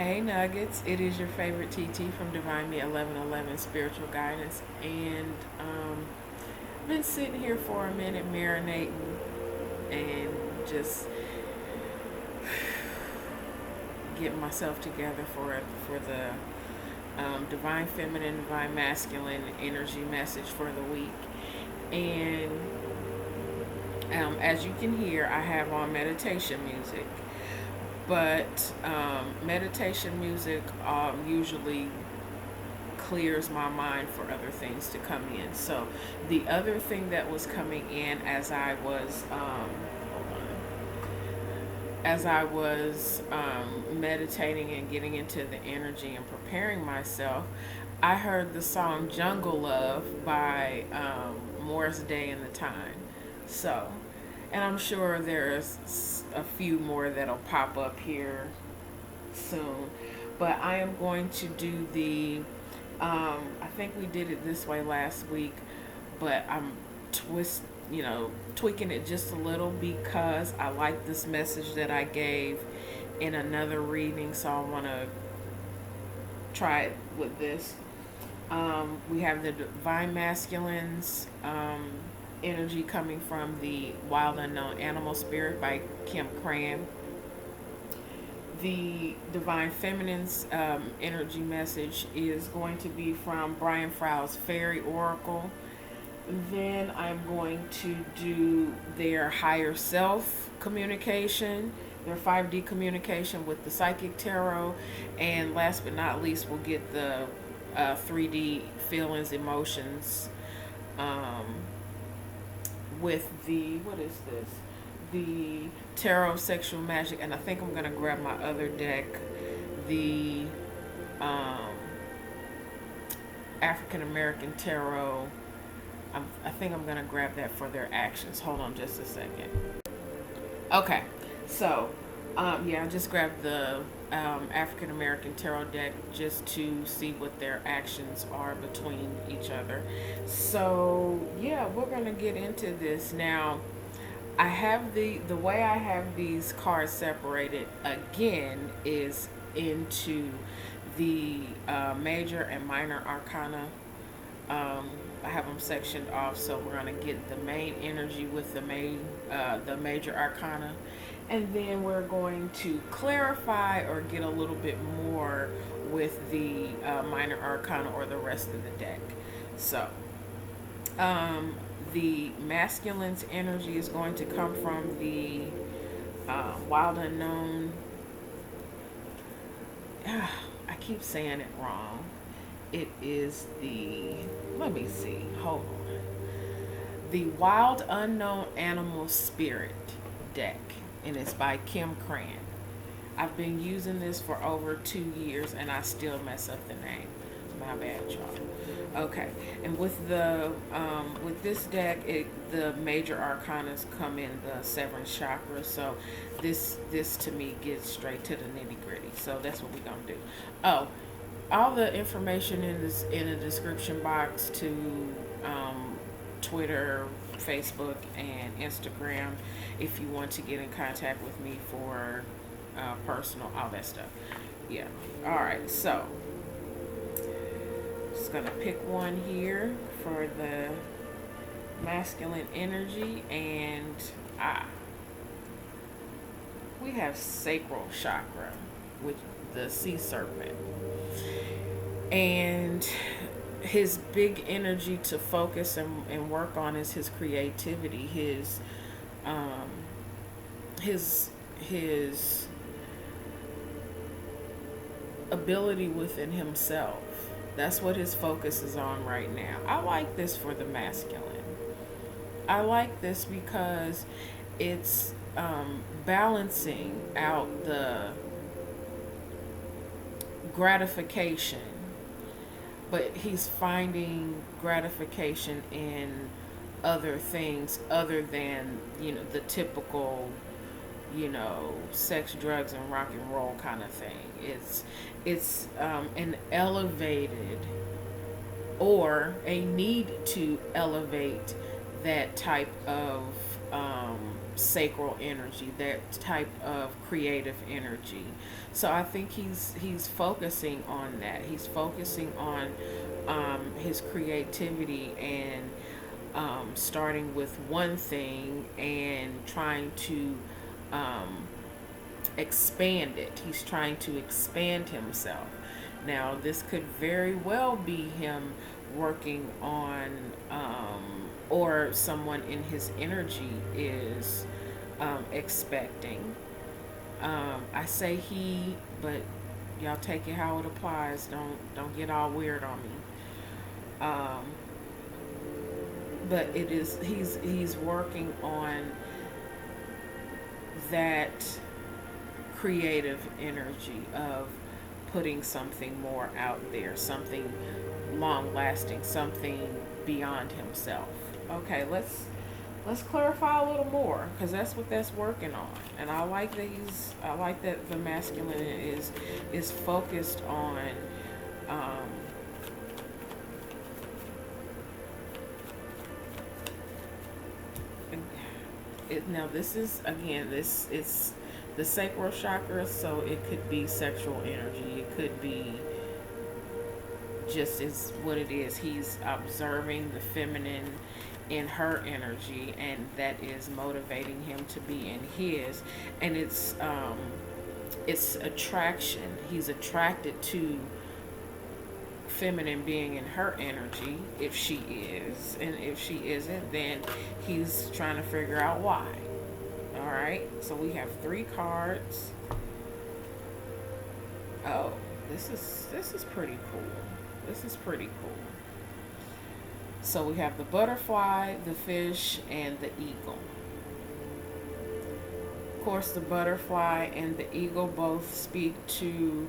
Hey Nuggets, it is your favorite TT from Divine Me 1111 Spiritual Guidance, and I've been sitting here for a minute marinating and just getting myself together for the Divine Feminine, Divine Masculine energy message for the week. And as you can hear, I have on meditation music, but meditation music usually clears my mind for other things to come in. So the other thing that was coming in as I was meditating and getting into the energy and preparing myself, I heard the song Jungle Love by Morris Day and the Time. So, and I'm sure there's a few more that'll pop up here soon. But I am going to do I think we did it this way last week, but I'm tweaking it just a little because I like this message that I gave in another reading, so I want to try it with this. We have the Divine Masculines energy coming from the Wild Unknown Animal Spirit by Kim Cran. The Divine Feminine's energy message is going to be from Brian Froud's Fairy Oracle. Then I'm going to do their higher self communication, their 5D communication with the Psychic Tarot. And last but not least, we'll get the 3D feelings, emotions with what is this? The Tarot Sexual Magic. And I think I'm going to grab my other deck, the African American Tarot. I think I'm going to grab that for their actions. Hold on just a second. Okay, so I just grabbed the African American Tarot deck just to see what their actions are between each other. So yeah, we're going to get into this now. I have the way I have these cards separated again is into the major and minor arcana. I have them sectioned off, so we're going to get the main energy with the major arcana, and then we're going to clarify or get a little bit more with the minor arcana or the rest of the deck. So the masculine's energy is going to come from the Wild Unknown. I keep saying it wrong. It is let me see, hold on. The Wild Unknown Animal Spirit deck, and it's by Kim Cran. I've been using this for over 2 years, and I still mess up the name. My bad, y'all. Okay, and with this deck, the major arcanas come in the seventh chakra. So this to me gets straight to the nitty gritty. So that's what we're gonna do. Oh, all the information in the description box to Twitter, Facebook, and Instagram if you want to get in contact with me for personal, all that stuff. Yeah. All right. So just gonna pick one here for the masculine energy, and we have sacral chakra with the sea serpent. And his big energy to focus and work on is his creativity, his ability within himself. That's what his focus is on right now. I like this for the masculine. I like this because it's balancing out the gratification, but he's finding gratification in other things other than the typical sex, drugs, and rock and roll kind of thing. It's an elevated, or a need to elevate that type of sacral energy, that type of creative energy. So I think he's focusing on that. He's focusing on his creativity and starting with one thing and trying to um, expand it. He's trying to expand himself. Now, this could very well be him working on, or someone in his energy is expecting. I say he, but y'all take it how it applies. Don't get all weird on me. Um, but it is he's working on that creative energy of putting something more out there, something long lasting, something beyond himself. Okay, let's clarify a little more, because that's what that's working on. And I like that the masculine is focused on um, now this is, again, this is the sacral chakra, so it could be sexual energy, it could be just is what it is. He's observing the feminine in her energy, and that is motivating him to be in his. And it's attraction. He's attracted to feminine being in her energy, if she is, and if she isn't, then he's trying to figure out why. All right, so we have 3 cards. Oh, this is pretty cool. This is pretty cool. So we have the butterfly, the fish, and the eagle. Of course, the butterfly and the eagle both speak to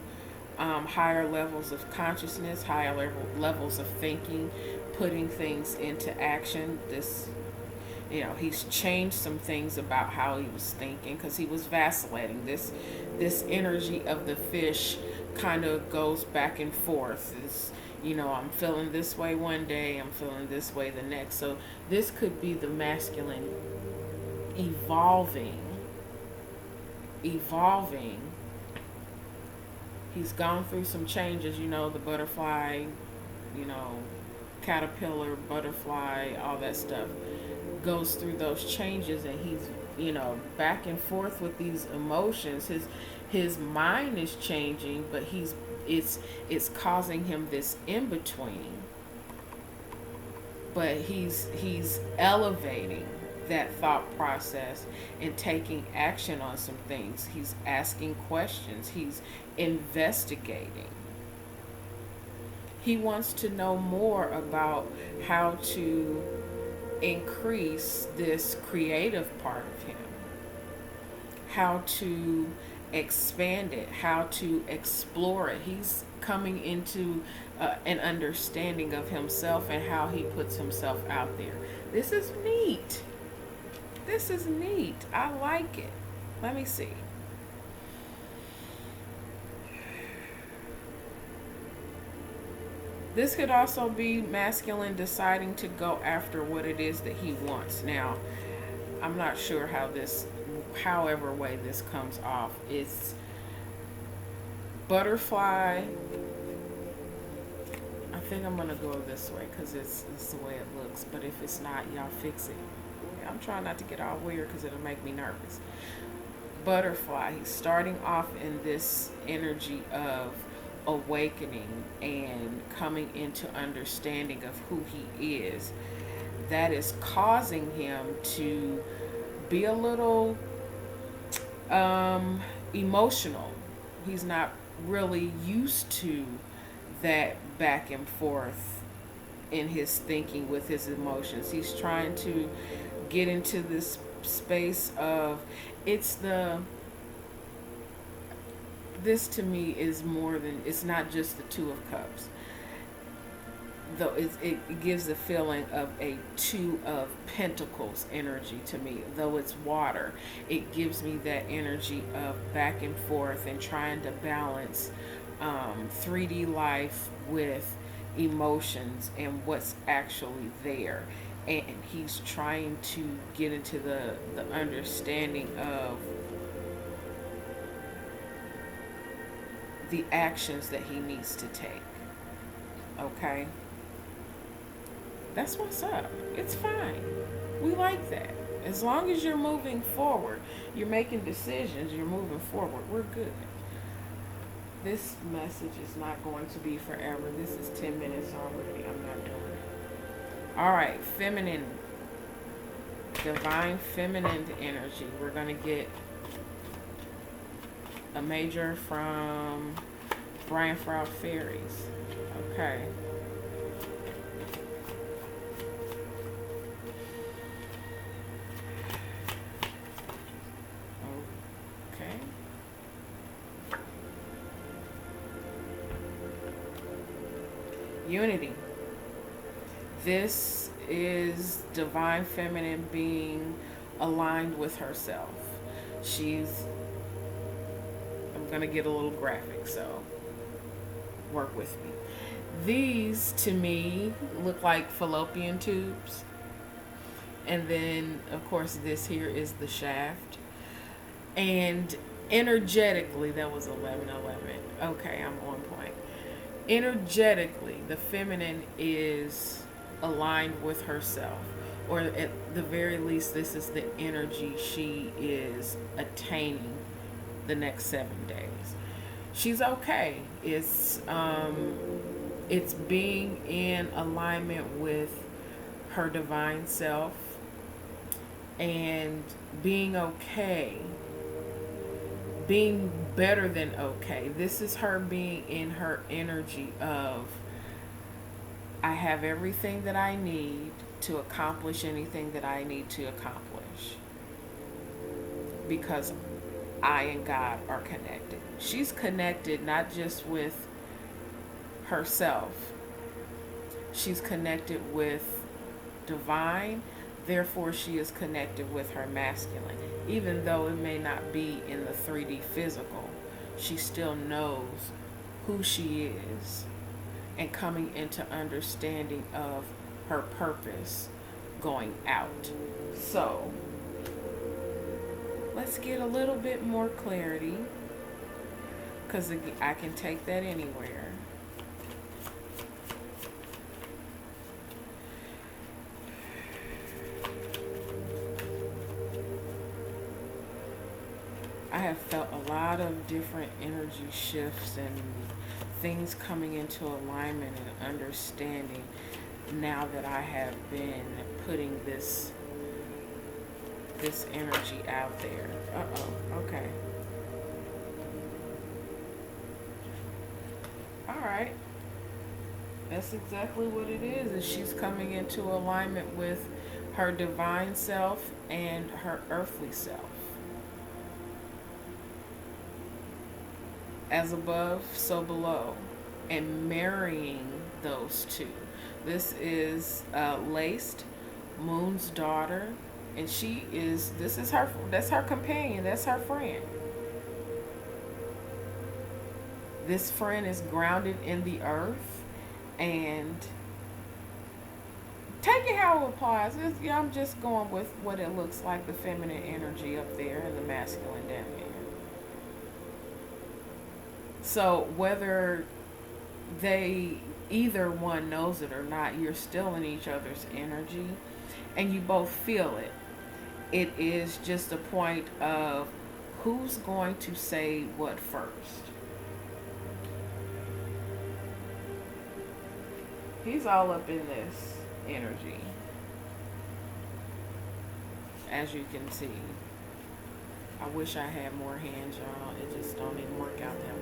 higher levels of consciousness, higher levels of thinking, putting things into action. This, he's changed some things about how he was thinking, because he was vacillating. This energy of the fish kind of goes back and forth. It's, I'm feeling this way one day, I'm feeling this way the next. So this could be the masculine evolving. He's gone through some changes, the butterfly, caterpillar, butterfly, all that stuff goes through those changes, and he's, back and forth with these emotions. His mind is changing, but it's causing him this in between. But he's elevating that thought process and taking action on some things. He's asking questions. He's investigating. He wants to know more about how to increase this creative part of him, how to expand it, how to explore it. He's coming into an understanding of himself and how he puts himself out there. This is neat. This is neat. I like it. Let me see. This could also be masculine deciding to go after what it is that he wants. Now, I'm not sure however way this comes off. It's butterfly. I think I'm going to go this way because it's the way it looks. But if it's not, y'all fix it. I'm trying not to get all weird because it'll make me nervous. Butterfly, he's starting off in this energy of awakening and coming into understanding of who he is. That is causing him to be a little emotional. He's not really used to that back and forth in his thinking with his emotions. He's trying to get into this space of this to me is more than, it's not just the 2 of Cups, though it gives the feeling of a 2 of Pentacles energy to me. Though it's water, it gives me that energy of back and forth and trying to balance 3D life with emotions and what's actually there. and he's trying to get into the understanding of the actions that he needs to take. Okay? That's what's up. It's fine. We like that. As long as you're moving forward, you're making decisions, you're moving forward, we're good. This message is not going to be forever. This is 10 minutes already. I'm not doing it. All right, feminine, divine feminine energy. We're going to get a major from Brian Froud Fairies. Okay. Okay. Unity. This is divine feminine being aligned with herself. I'm going to get a little graphic, so work with me. These, to me, look like fallopian tubes. And then, of course, this here is the shaft. And energetically, that was 11:11. Okay, I'm on point. Energetically, the feminine is aligned with herself, or at the very least, this is the energy she is attaining the next 7 days. She's okay. It's being in alignment with her divine self and being okay, being better than okay. This is her being in her energy of, I have everything that I need to accomplish anything that I need to accomplish, because I and God are connected. She's connected not just with herself, she's connected with divine, therefore she is connected with her masculine. Even though it may not be in the 3D physical, she still knows who she is and coming into understanding of her purpose going out. So let's get a little bit more clarity, because I can take that anywhere. I have felt a lot of different energy shifts and things coming into alignment and understanding now that I have been putting this energy out there. Okay. All right. That's exactly what it is she's coming into alignment with her divine self and her earthly self. As above, so below, and marrying those two. This is Laced, Moon's daughter, and that's her companion, that's her friend. This friend is grounded in the earth, and take it how it applies. I'm just going with what it looks like, the feminine energy up there and the masculine down here. So whether either one knows it or not, you're still in each other's energy and you both feel it. It is just a point of who's going to say what first. He's all up in this energy, as you can see. I wish I had more hands, y'all. It just don't even work out that way.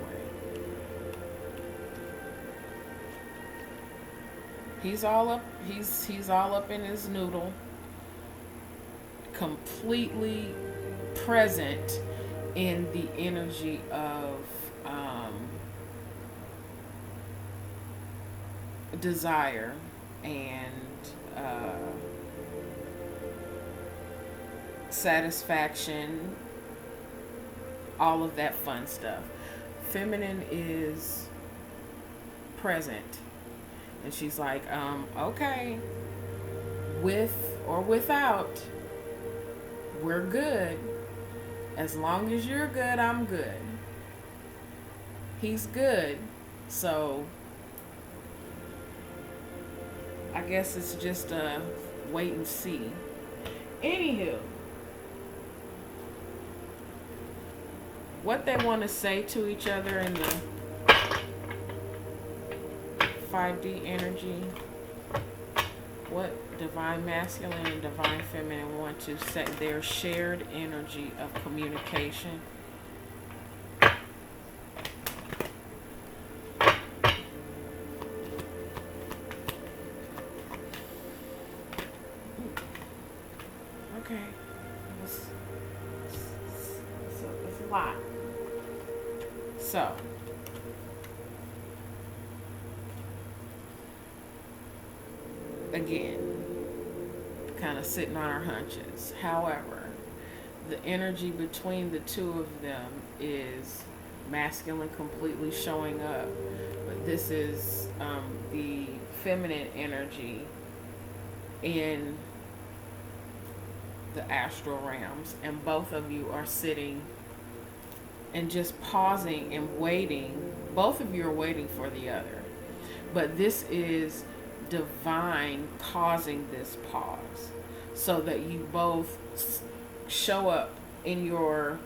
He's all up in his noodle, completely present in the energy of desire and satisfaction, all of that fun stuff. Feminine is present, and she's like, okay, with or without, we're good. As long as you're good, I'm good. He's good. So I guess it's just a wait and see. Anywho, what they want to say to each other in the 5D energy, what divine masculine and divine feminine want to set their shared energy of communication. Okay, it's a lot. So, again, kind of sitting on our hunches. However, the energy between the two of them is masculine completely showing up, but this is the feminine energy in the astral realms, and both of you are sitting and just pausing and waiting. Both of you are waiting for the other, but this is divine causing this pause so that you both show up in your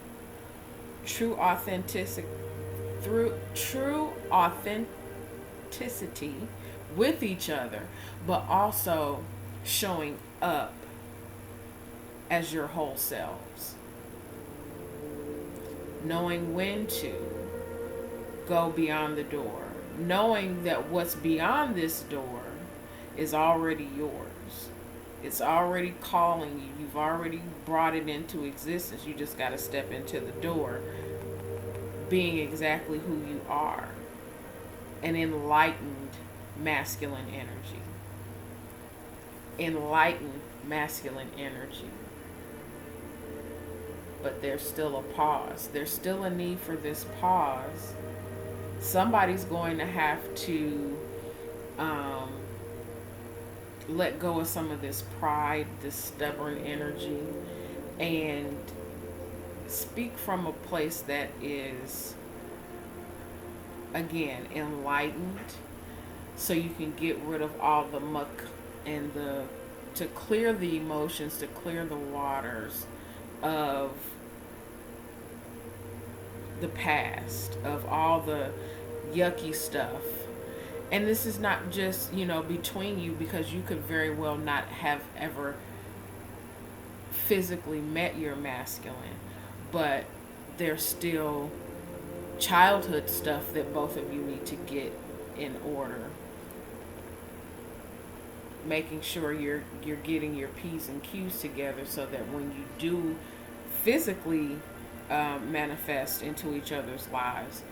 true authenticity with each other, but also showing up as your whole selves, knowing when to go beyond the door, knowing that what's beyond this door is already yours. It's already calling you. You've already brought it into existence. You just got to step into the door, being exactly who you are. An enlightened masculine energy. Enlightened masculine energy. But there's still a pause. There's still a need for this pause. Somebody's going to have to let go of some of this pride, this stubborn energy, and speak from a place that is, again, enlightened, so you can get rid of all the muck and to clear the emotions, to clear the waters of the past, of all the yucky stuff. And this is not just, between you, because you could very well not have ever physically met your masculine, but there's still childhood stuff that both of you need to get in order. Making sure you're getting your P's and Q's together so that when you do physically manifest into each other's lives,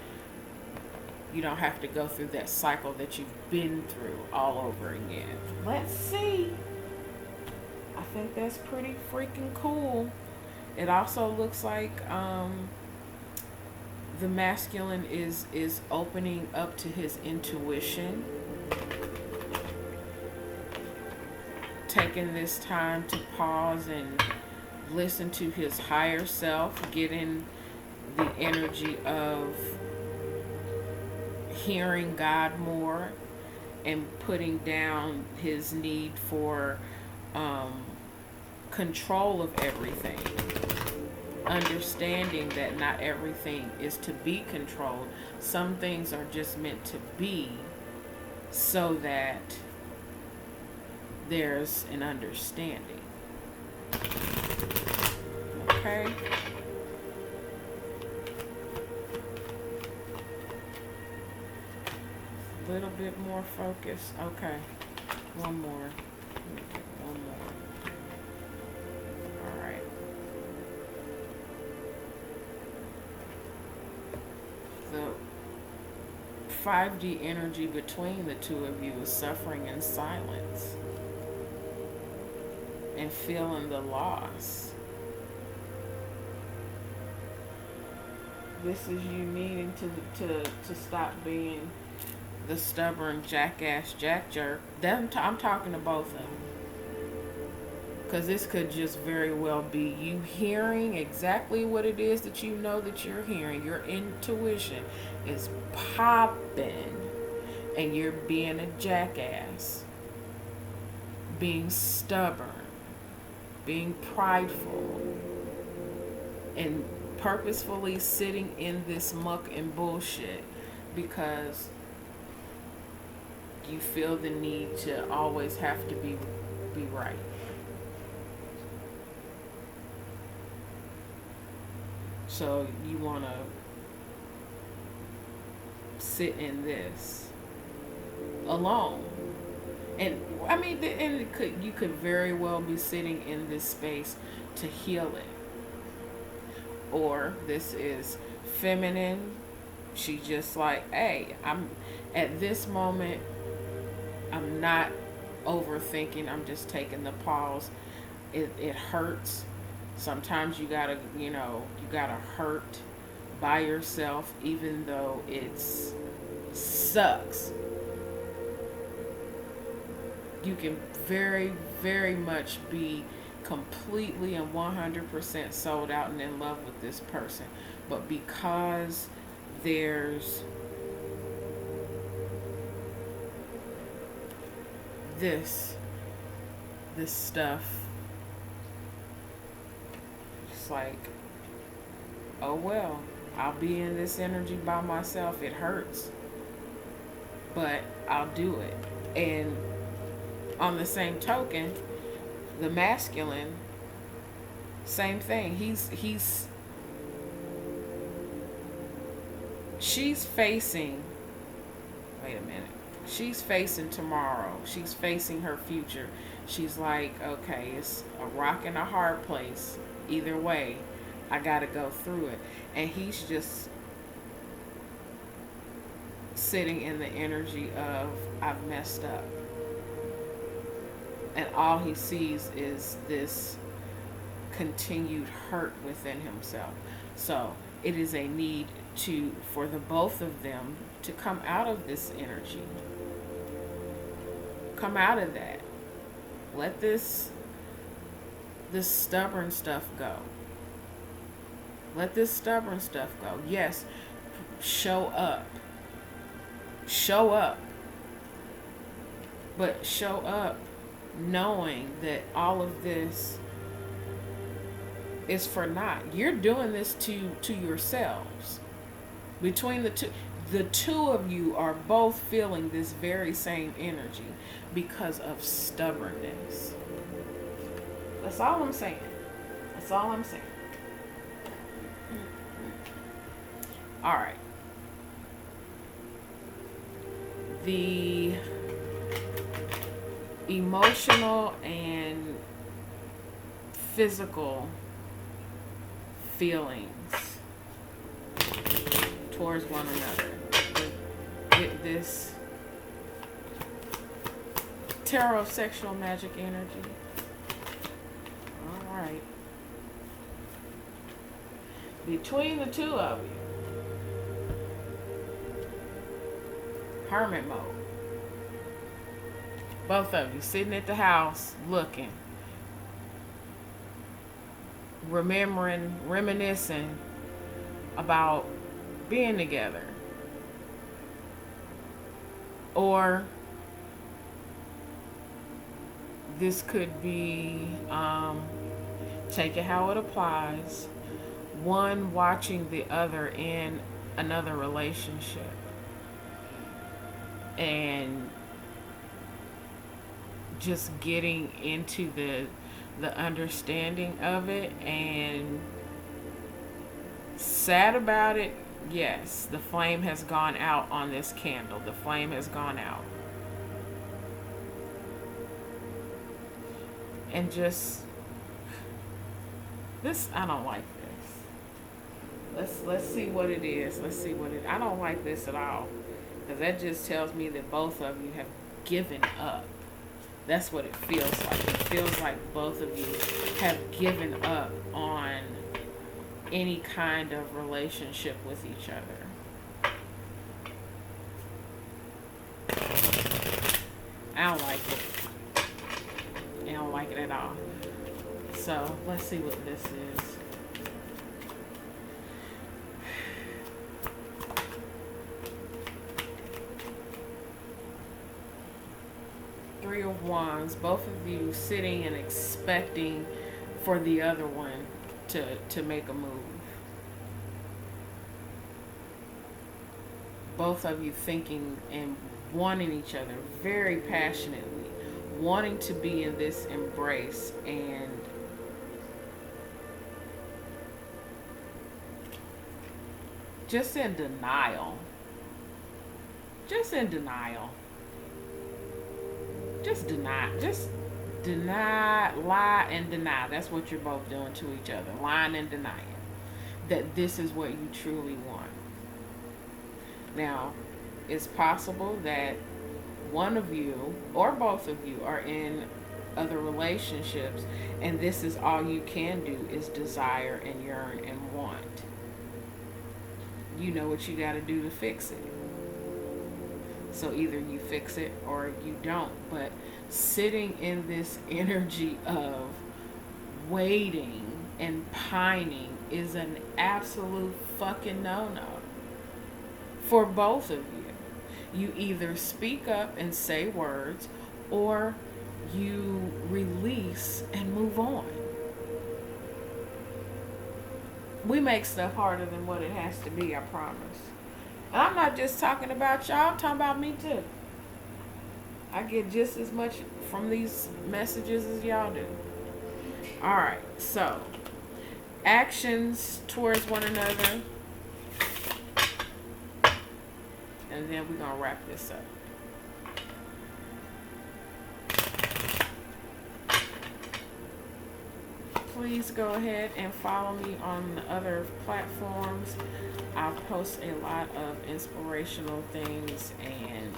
you don't have to go through that cycle that you've been through all over again. Let's see. I think that's pretty freaking cool. It also looks like the masculine is opening up to his intuition, taking this time to pause and listen to his higher self, getting the energy of hearing God more, and putting down his need for control of everything. Understanding that not everything is to be controlled. Some things are just meant to be so that there's an understanding. Okay? A little bit more focus. Okay. One more. One more. All right. The 5D energy between the two of you is suffering in silence and feeling the loss. This is you needing to stop being the stubborn jackass jack jerk. I'm talking to both of them. Because this could just very well be you hearing exactly what it is that you know that you're hearing. Your intuition is popping, and you're being a jackass, being stubborn, being prideful, and purposefully sitting in this muck and bullshit because you feel the need to always have to be right. So you want to sit in this alone. And I mean, and you could very well be sitting in this space to heal it. Or this is feminine. She just like, hey, I'm at this moment, I'm not overthinking. I'm just taking the pause. It hurts. Sometimes you gotta hurt by yourself, even though it sucks. You can very, very much be completely and 100% sold out and in love with this person. But because there's this stuff, it's like, oh well, I'll be in this energy by myself. It hurts, but I'll do it. And on the same token, the masculine, same thing. She's facing, wait a minute. She's facing tomorrow. She's facing her future. She's like, okay, it's a rock and a hard place. Either way, I gotta go through it. And he's just sitting in the energy of, I've messed up. And all he sees is this continued hurt within himself. So it is a need for the both of them to come out of this energy. Come out of that. Let this stubborn stuff go. Let this stubborn stuff go. Yes, show up. Show up. But show up knowing that all of this is for naught. You're doing this to yourselves. Between the two of you are both feeling this very same energy because of stubbornness. That's all I'm saying. That's all I'm saying. All right. The emotional and physical feelings towards one another. With this tarot sexual magic energy. All right. Between the two of you, hermit mode. Both of you sitting at the house looking, remembering, reminiscing about being together. Or this could be, take it how it applies, one watching the other in another relationship. And just getting into the understanding of it, and sad about it. Yes, the flame has gone out on this candle. The flame has gone out. And just this, I don't like this. Let's see what it is. I don't like this at all. Because that just tells me that both of you have given up. That's what it feels like. It feels like both of you have given up on any kind of relationship with each other. I don't like it. I don't like it at all. So let's see what this is. Three of Wands, both of you sitting and expecting for the other one to make a move. Both of you thinking and wanting each other very passionately, wanting to be in this embrace, and just in denial. Just in denial. Just deny, lie and deny. That's what you're both doing to each other. Lying and denying that this is what you truly want. Now, it's possible that one of you or both of you are in other relationships, and this is all you can do is desire and yearn and want. You know what you got to do to fix it. So either you fix it or you don't. But sitting in this energy of waiting and pining is an absolute fucking no-no for both of you. You either speak up and say words, or you release and move on. We make stuff harder than what it has to be, I promise. And I'm not just talking about y'all, I'm talking about me too. I get just as much from these messages as y'all do. Alright, so actions towards one another. And then we're going to wrap this up. Please go ahead and follow me on the other platforms. I post a lot of inspirational things and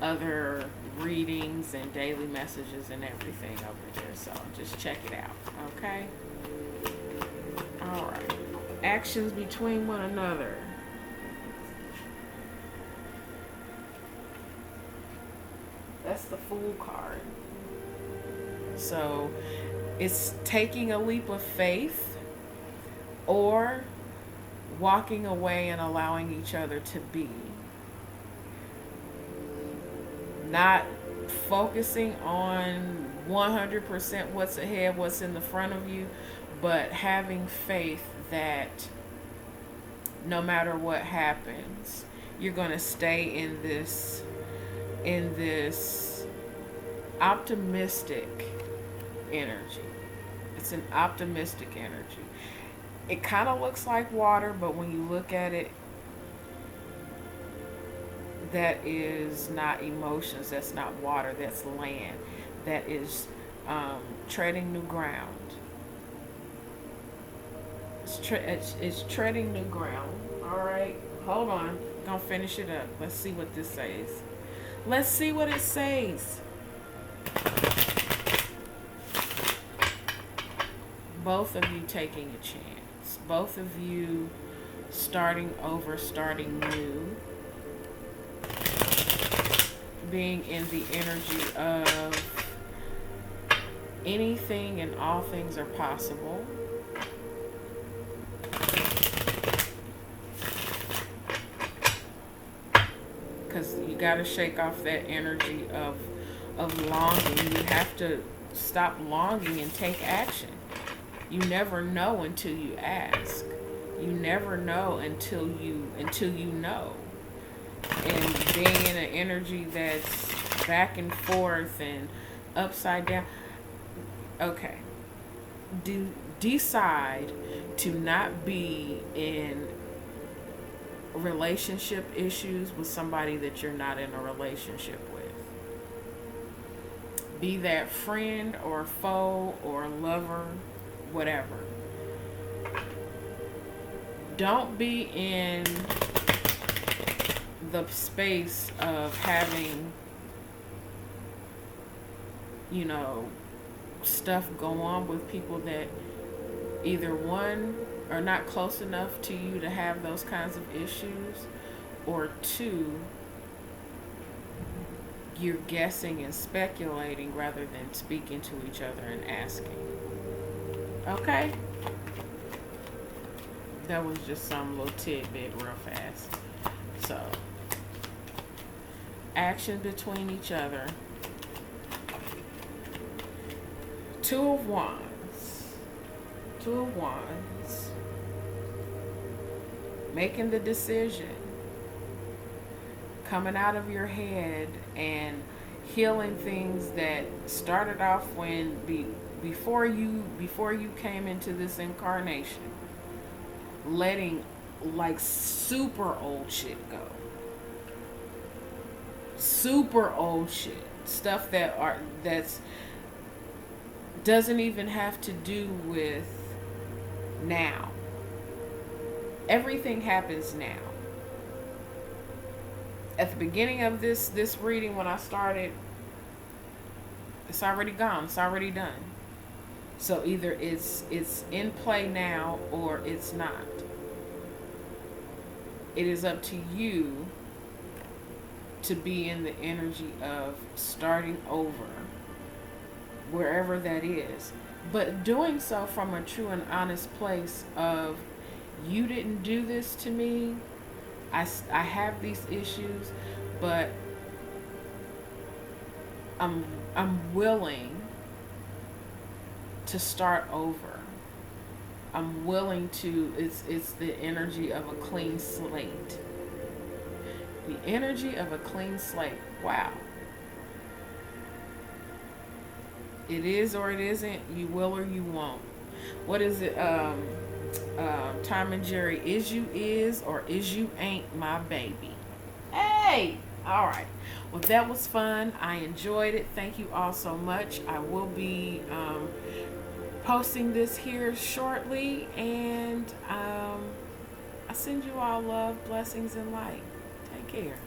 other readings and daily messages and everything over there. So just check it out. Okay? Alright. Actions between one another. That's the Fool card. So it's taking a leap of faith or walking away and allowing each other to be. Not focusing on 100% what's ahead, what's in the front of you, but having faith that no matter what happens, you're going to stay in this optimistic energy. It's an optimistic energy. It kind of looks like water, but when you look at it, that is not emotions. That's not water. That's land. That is treading new ground. It's treading new ground. All right. Hold on. Gonna finish it up. Let's see what this says. Let's see what it says. Both of you taking a chance. Both of you starting over, starting new. Being in the energy of anything and all things are possible. Because you got to shake off that energy of longing. You have to stop longing and take action. You never know until you ask. You never know until you know. And being in an energy that's back and forth and upside down. Okay. Decide to not be in relationship issues with somebody that you're not in a relationship with. Be that friend or foe or lover, whatever. Don't be in the space of having, stuff go on with people that either one are not close enough to you to have those kinds of issues, or two, you're guessing and speculating rather than speaking to each other and asking. Okay? That was just some little tidbit real fast. So, action between each other. Two of Wands. Two of Wands. Making the decision. Coming out of your head and healing things that started off before you came into this incarnation. Letting like super old shit go. Super old shit. Stuff that's doesn't even have to do with now. Everything happens now. At the beginning of this reading, when I started, it's already gone. It's already done. So either it's in play now or it's not. It is up to you to be in the energy of starting over, wherever that is. But doing so from a true and honest place of, you didn't do this to me. I have these issues, but I'm willing to start over. I'm willing to, it's the energy of a clean slate. The energy of a clean slate. Wow. It is or it isn't. You will or you won't. What is it? Tom and Jerry, is you is or is you ain't my baby. Hey! All right. Well, that was fun. I enjoyed it. Thank you all so much. I will be posting this here shortly, and I send you all love, blessings, and light. Take care.